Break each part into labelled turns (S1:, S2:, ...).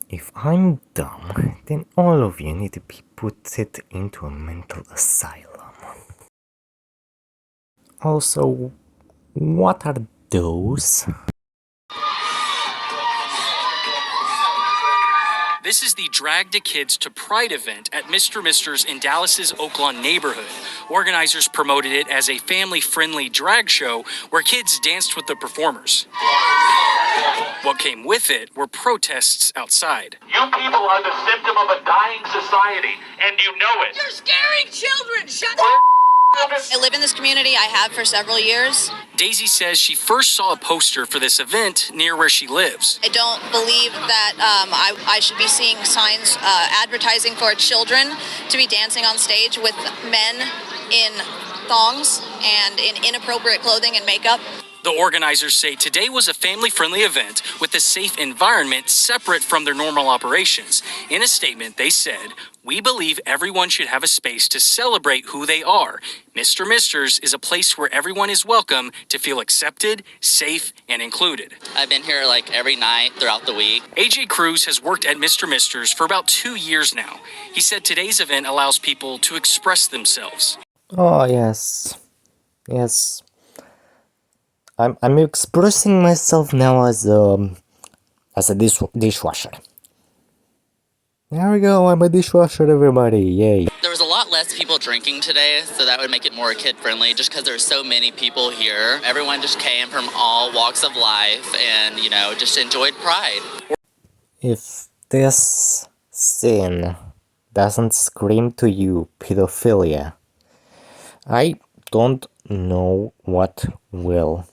S1: If I'm dumb, then all of you need to be put into a mental asylum. Also, what are those?
S2: This is the Drag the Kids to Pride event at Mr. Mister's in Dallas's Oaklawn neighborhood. Organizers promoted it as a family-friendly drag show where kids danced with the performers. What came with it were protests outside.
S3: You people are the symptom of a dying society, and you know it.
S4: You're scaring children! Shut
S3: up!
S4: I live in this community. I have for several years.
S2: Daisy says she first saw a poster for this event near where she lives.
S4: I don't believe that I should be seeing signs advertising for children to be dancing on stage with men in thongs and in inappropriate clothing and makeup.
S2: The organizers say today was a family-friendly event with a safe environment separate from their normal operations. In a statement, they said, "We believe everyone should have a space to celebrate who they are. Mr. Mister's is a place where everyone is welcome to feel accepted, safe, and included."
S5: I've been here like every night throughout the week.
S2: AJ Cruz has worked at Mr. Mister's for about 2 years now. He said today's event allows people to express themselves.
S1: Oh, yes. Yes. I'm expressing myself now as a dishwasher. There we go, I'm a dishwasher, everybody, yay.
S5: There was a lot less people drinking today, so that would make it more kid-friendly just because there's so many people here. Everyone just came from all walks of life and, you know, just enjoyed Pride.
S1: If this sin doesn't scream to you pedophilia, I don't know what will.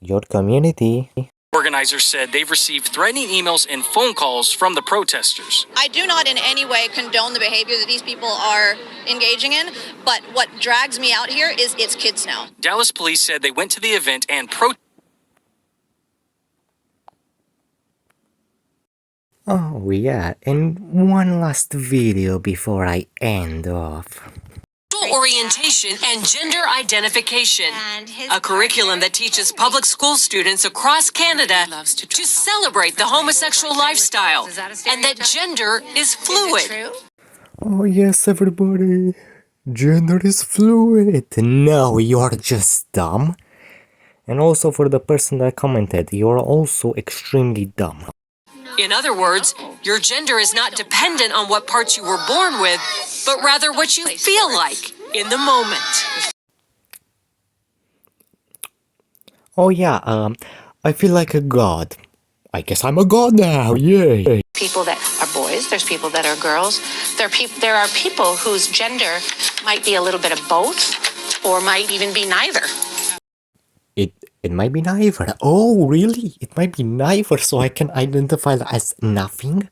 S1: Your community.
S2: Organizers said they've received threatening emails and phone calls from the protesters.
S4: I do not in any way condone the behavior that these people are engaging in, but what drags me out here is it's kids now.
S2: Dallas police said they went to the event and
S1: Oh yeah, and one last video before I end off.
S6: Orientation and gender identification, a curriculum that teaches public school students across Canada to celebrate the homosexual lifestyle and that gender is fluid.
S1: Oh yes, everybody, gender is fluid. No, you're just dumb. And also for the person that commented, you're also extremely dumb.
S6: In other words, your gender is not dependent on what parts you were born with, but rather what you feel like in the moment.
S1: Oh yeah, I feel like a god. I guess I'm a god now, yay!
S7: People that are boys, there's people that are girls. There are people whose gender might be a little bit of both, or might even be neither.
S1: It might be neither. Oh, really? It might be neither, so I can identify as nothing?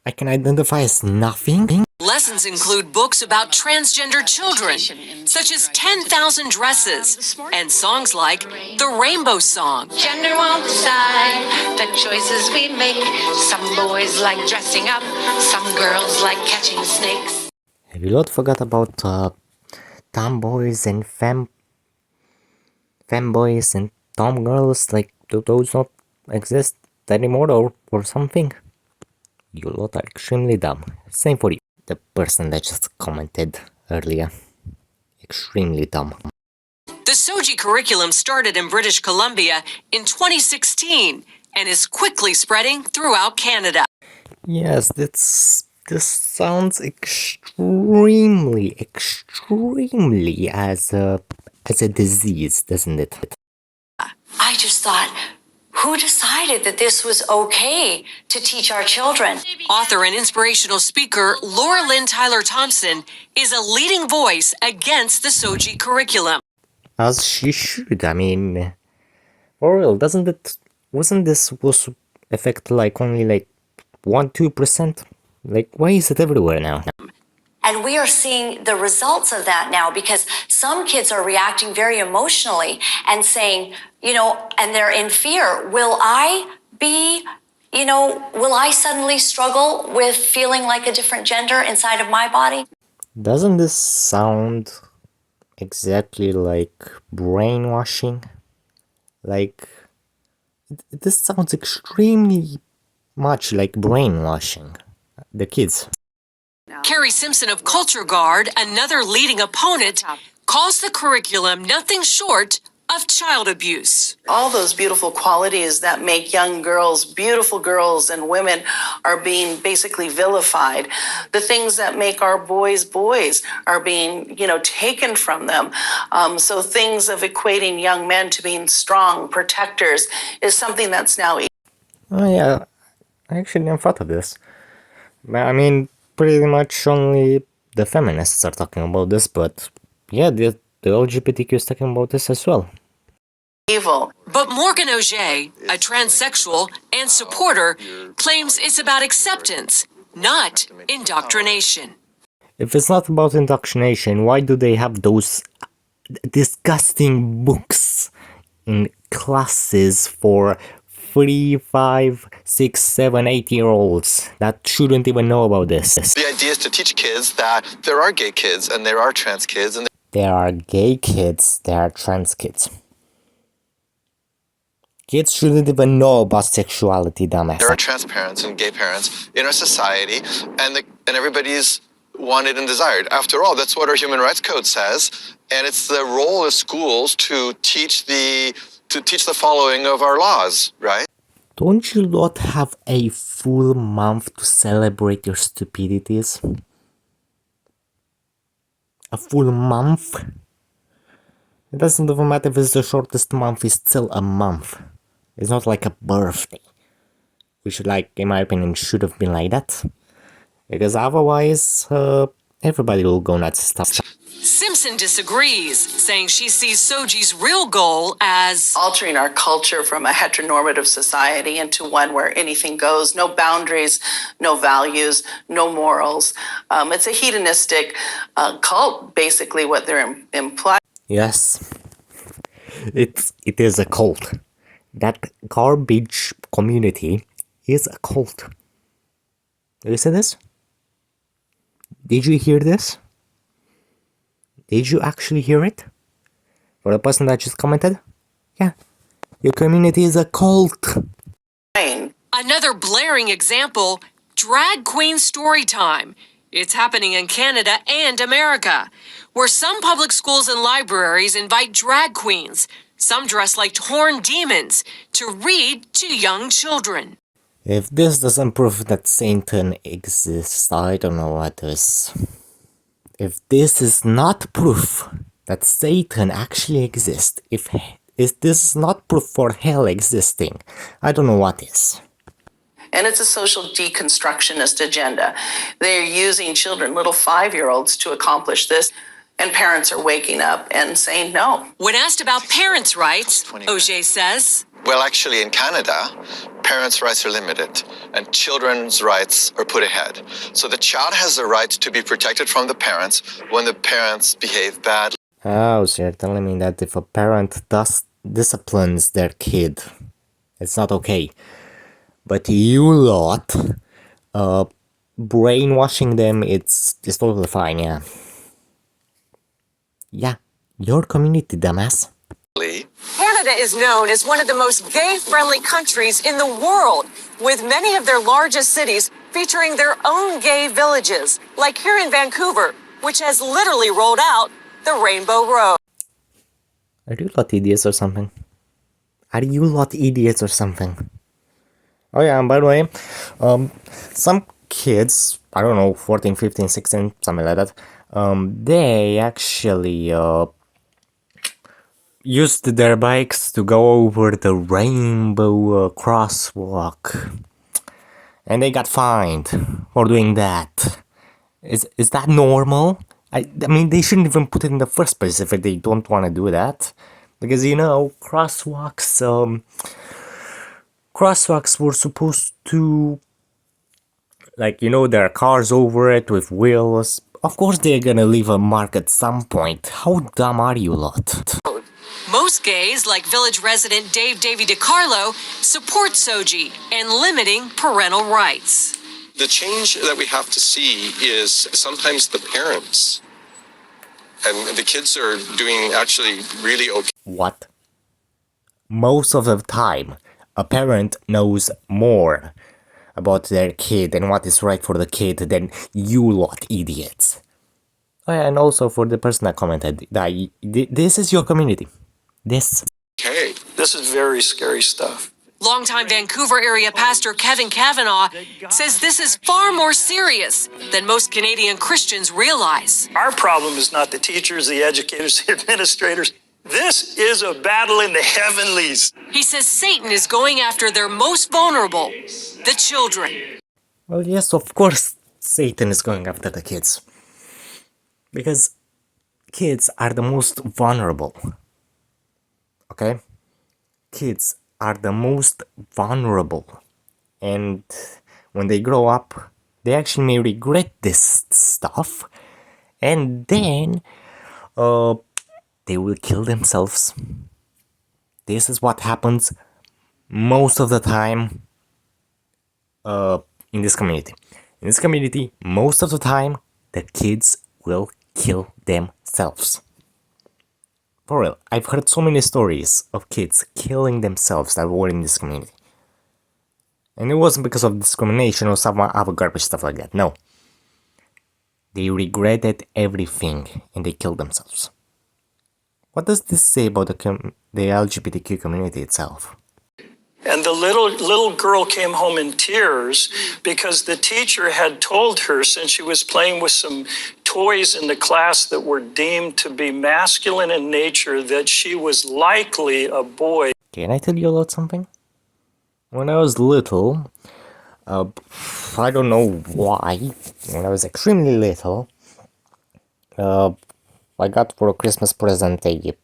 S1: I can identify as nothing?
S6: Lessons include books about transgender children, such as 10,000 Dresses, and songs like The Rainbow Song.
S7: Gender won't decide the choices we make. Some boys like dressing up, some girls like catching snakes.
S1: Have you not forgot about tomboys and femboys and tomgirls? Like, do those not exist anymore or something? You lot are extremely dumb. Same for you. The person that just commented earlier. Extremely dumb.
S6: The SOGI curriculum started in British Columbia in 2016 and is quickly spreading throughout Canada.
S1: Yes, this sounds extremely as a disease, doesn't it?
S8: I just thought, who decided that this was okay to teach our children?
S6: Author and inspirational speaker Laura Lynn Tyler Thompson is a leading voice against the SOGI curriculum.
S1: As she should. I mean, for real, wasn't this supposed to affect like only like 1-2%? Like, why is it everywhere now?
S8: And we are seeing the results of that now, because some kids are reacting very emotionally and saying, you know, and they're in fear. Will I suddenly struggle with feeling like a different gender inside of my body?
S1: Doesn't this sound exactly like brainwashing? Like, this sounds extremely much like brainwashing the kids.
S6: Carrie Simpson of Culture Guard, another leading opponent, calls the curriculum nothing short of child abuse.
S9: All those beautiful qualities that make young girls, beautiful girls and women, are being basically vilified. The things that make our boys boys are being, taken from them. So things of equating young men to being strong protectors is something that's now.
S1: Oh yeah, I actually never thought of this. I mean, pretty much only the feminists are talking about this, but yeah, the LGBTQ is talking about this as well.
S9: Evil.
S6: But Morgan Auger, a transsexual and supporter, claims it's about acceptance, not indoctrination.
S1: If it's not about indoctrination, why do they have those disgusting books in classes for 3, 5, 6, 7, 8-year-olds that shouldn't even know about this?
S10: The idea is to teach kids that there are gay kids and there are trans kids and
S1: there are gay kids, there are trans kids. Kids shouldn't even know about sexuality, dumbass.
S10: there are trans parents and gay parents in our society, and everybody's wanted and desired. After all, that's what our Human Rights Code says, and it's the role of schools to teach the following of our laws, right?
S1: Don't you lot have a full month to celebrate your stupidities? A full month? It doesn't even matter if it's the shortest month, it's still a month. It's not like a birthday. Which, in my opinion, should have been like that. Because otherwise, everybody will go nuts and stuff.
S6: Simpson disagrees, saying she sees Soji's real goal as
S9: Altering our culture from a heteronormative society into one where anything goes, no boundaries, no values, no morals. It's a hedonistic cult, basically, what they're implying.
S1: Yes. It is a cult. That garbage community is a cult. Did you see this? Did you hear this? Did you actually hear it? For the person that just commented? Yeah. Your community is a cult.
S6: another blaring example, drag queen story time. It's happening in Canada and America, where some public schools and libraries invite drag queens, some dressed like torn demons, to read to young children.
S1: If this doesn't prove that Satan exists, I don't know what is. If this is not proof that Satan actually exists, if this is not proof for hell existing, I don't know what is.
S9: And it's a social deconstructionist agenda. They're using children, little 5-year-olds, to accomplish this. And parents are waking up and saying no.
S6: When asked about parents' rights, Auger says,
S10: Well, actually, in Canada, parents' rights are limited and children's rights are put ahead. So the child has the right to be protected from the parents when the parents behave badly.
S1: Oh, so you're telling me that if a parent disciplines their kid, it's not okay. But you lot, brainwashing them, it's totally fine, yeah. Yeah, your community, dumbass.
S6: Canada is known as one of the most gay-friendly countries in the world, with many of their largest cities featuring their own gay villages, like here in Vancouver, which has literally rolled out the Rainbow Road.
S1: Are you lot idiots or something? Are you lot idiots or something? Oh yeah, and by the way, some kids, I don't know, 14, 15, 16, something like that, they actually used their bikes to go over the rainbow crosswalk. And they got fined for doing that. Is that normal? I mean, they shouldn't even put it in the first place if they don't want to do that. Because, you know, crosswalks were supposed to, like, you know, there are cars over it with wheels. Of course they're gonna leave a mark at some point. How dumb are you lot?
S6: Most gays, like village resident Davey DiCarlo, support Soji and limiting parental rights.
S11: The change that we have to see is sometimes the parents and the kids are doing actually really okay.
S1: What? Most of the time, a parent knows more. about their kid and what is right for the kid than you lot idiots. Oh, yeah, and also for the person that commented, that this is your community. This.
S11: Okay.
S12: This is very scary stuff.
S6: Longtime Vancouver area pastor Kevin Kavanaugh says this is far more serious than most Canadian Christians realize.
S12: Our problem is not the teachers, the educators, the administrators. This is a battle in the heavenlies.
S6: He says Satan is going after their most vulnerable, the children.
S1: Well, yes, of course, Satan is going after the kids. Because kids are the most vulnerable. Okay? Kids are the most vulnerable. And when they grow up, they actually may regret this stuff. And then, they will kill themselves. This is what happens most of the time in this community. In this community, most of the time, the kids will kill themselves. For real, I've heard so many stories of kids killing themselves that were in this community. And it wasn't because of discrimination or some other garbage stuff like that, no. They regretted everything and they killed themselves. What does this say about the LGBTQ community itself?
S12: And the little girl came home in tears because the teacher had told her, since she was playing with some toys in the class that were deemed to be masculine in nature, that she was likely a boy.
S1: Can I tell you about something? When I was little, I don't know why, when I was extremely little, I got for a Christmas present a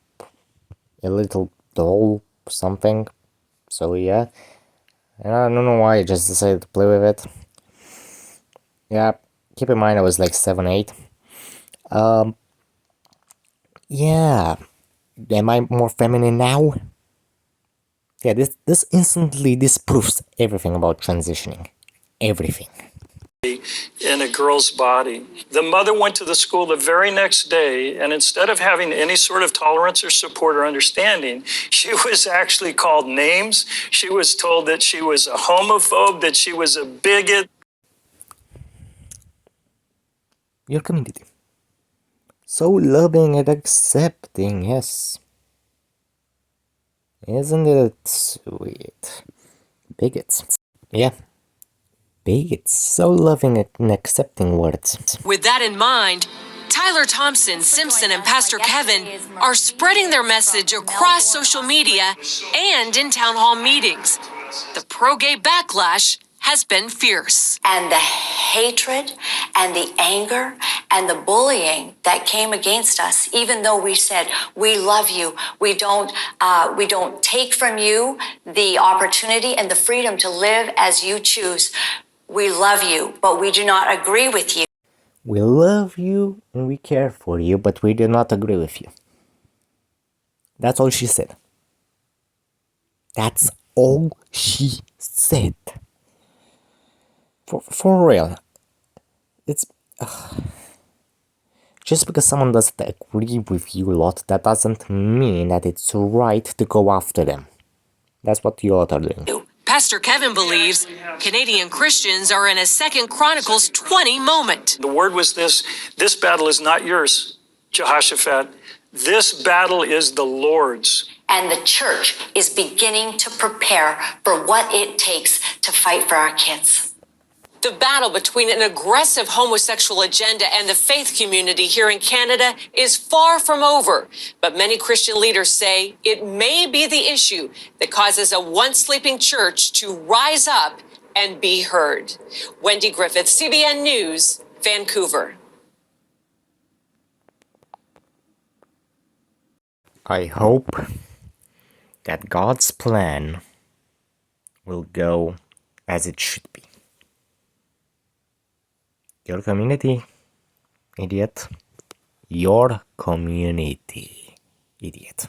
S1: little doll or something. So yeah, and I don't know why I just decided to play with it. Yeah, keep in mind I was like 7, 8. Yeah, am I more feminine now? Yeah, this instantly disproves everything about transitioning. Everything.
S12: In a girl's body. The mother went to the school the very next day, and instead of having any sort of tolerance or support or understanding, she was actually called names. She was told that she was a homophobe, that she was a bigot.
S1: Your community. So loving and accepting, yes. Isn't it sweet? Bigots. Yeah. Bigots. So loving and accepting words.
S6: With that in mind, Tyler Thompson, Simpson, and Pastor Kevin are spreading their message across social media and in town hall meetings. The pro-gay backlash has been fierce.
S8: And the hatred and the anger and the bullying that came against us, even though we said, we love you, we don't take from you the opportunity and the freedom to live as you choose. We love you, but we do not agree with you.
S1: We love you and we care for you, but we do not agree with you. That's all she said. That's all she said. For real. It's... just because someone doesn't agree with you a lot, that doesn't mean that it's right to go after them. That's what you lot are doing.
S6: Pastor Kevin believes Canadian Christians are in a 2 Chronicles 20 moment.
S12: The word was this battle is not yours, Jehoshaphat. This battle is the Lord's.
S8: And the church is beginning to prepare for what it takes to fight for our kids.
S6: The battle between an aggressive homosexual agenda and the faith community here in Canada is far from over, but many Christian leaders say it may be the issue that causes a once sleeping church to rise up and be heard. Wendy Griffith, CBN News, Vancouver.
S1: I hope that God's plan will go as it should be. Your community, idiot. Your community, idiot.